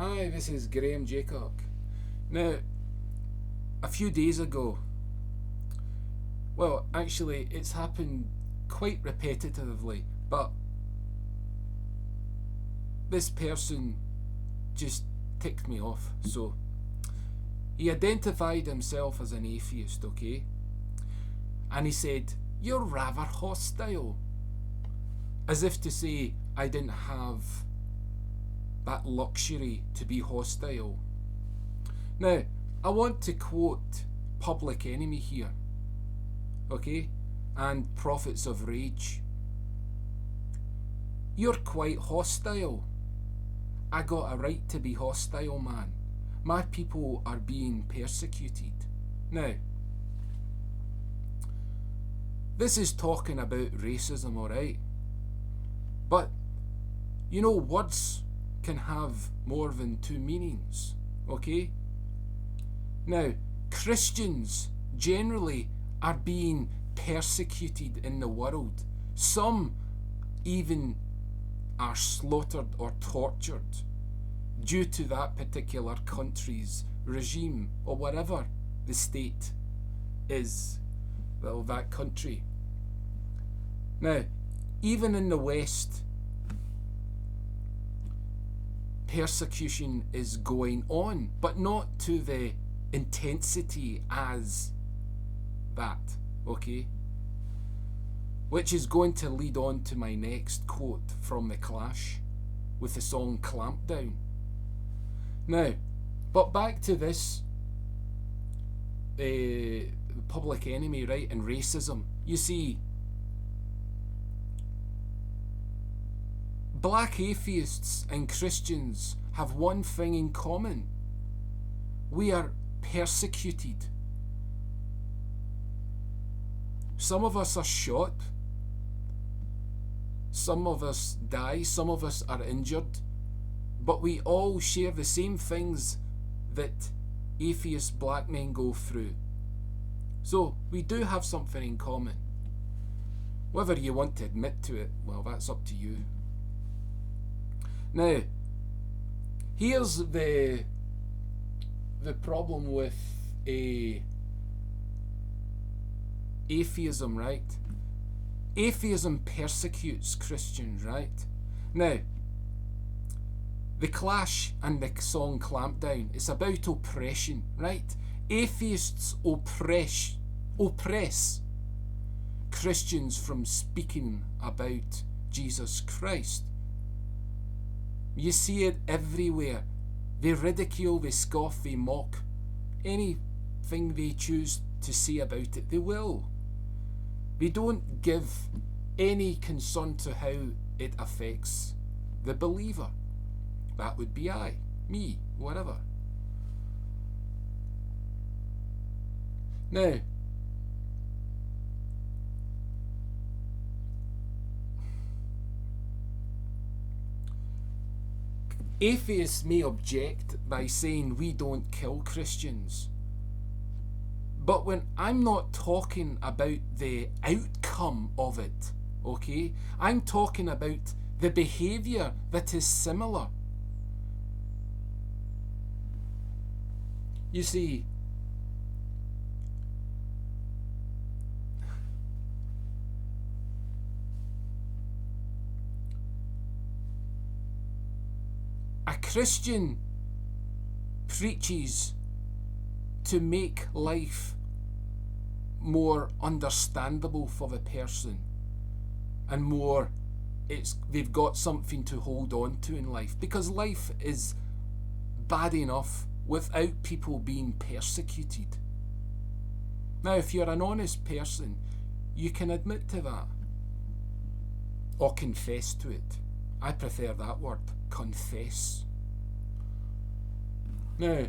Hi, this is Graham Jeacocke. Now, a few days ago, well, actually, it's happened quite repetitively, but this person just ticked me off. So, he identified himself as an atheist, okay? And he said, "You're rather hostile." As if to say, I didn't have that luxury to be hostile. Now, I want to quote Public Enemy here, okay? And Prophets of Rage. "You're quite hostile. I got a right to be hostile, man. My people are being persecuted." Now, this is talking about racism, alright? But, you know, words can have more than two meanings, okay? Now, Christians generally are being persecuted in the world. Some even are slaughtered or tortured due to that particular country's regime or whatever the state is, well, that country. Now, even in the West, persecution is going on, but not to the intensity as that, okay? Which is going to lead on to my next quote from The Clash with the song Clamp Down. Now, but back to this Public Enemy, right, and racism. You see, black atheists and Christians have one thing in common. We are persecuted. Some of us are shot. Some of us die. Some of us are injured. But we all share the same things that atheist black men go through. So we do have something in common. Whether you want to admit to it, well, that's up to you. Now, here's the problem with atheism, right? Atheism persecutes Christians, right? Now, The Clash and the song Clamp Down, it's about oppression, right? Atheists oppress Christians from speaking about Jesus Christ. You see it everywhere. They ridicule, they scoff, they mock. Anything they choose to say about it, they will. They don't give any concern to how it affects the believer. That would be I, me, whatever. Now, atheists may object by saying we don't kill Christians. But when I'm not talking about the outcome of it, okay? I'm talking about the behaviour that is similar. You see, a Christian preaches to make life more understandable for the person and more they've got something to hold on to in life, because life is bad enough without people being persecuted. Now, if you're an honest person, you can admit to that or confess to it. I prefer that word, confess. Now,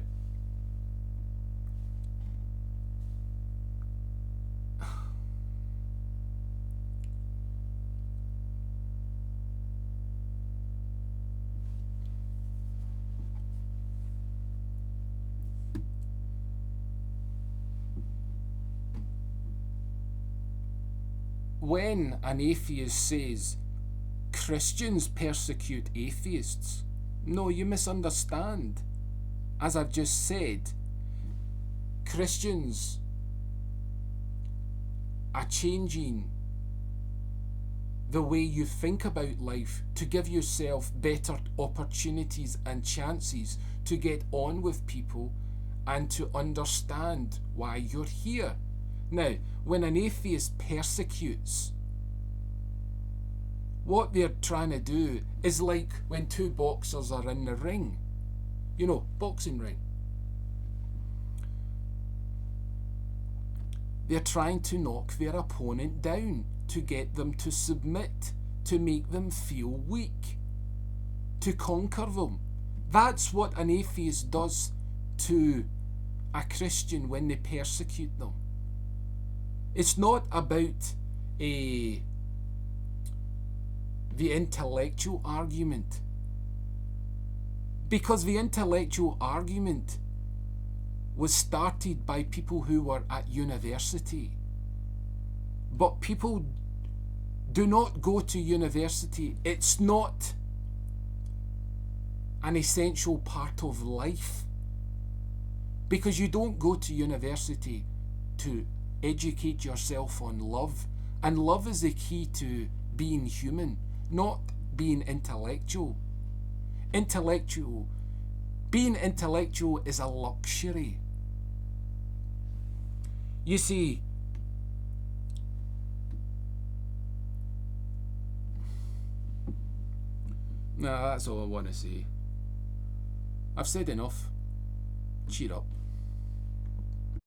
when an atheist says Christians persecute atheists, No, you misunderstand. As I've just said, Christians are changing the way you think about life to give yourself better opportunities and chances to get on with people and to understand why you're here. Now, when an atheist persecutes, what they're trying to do is like when two boxers are in the ring. You know, boxing ring. They're trying to knock their opponent down, to get them to submit, to make them feel weak, to conquer them. That's what an atheist does to a Christian when they persecute them. It's not about the intellectual argument, because the intellectual argument was started by people who were at university. But people do not go to university. It's not an essential part of life, because you don't go to university to educate yourself on love, and love is the key to being human, not being intellectual. Being intellectual is a luxury. You see, nah, that's all I want to say. I've said enough. Cheer up.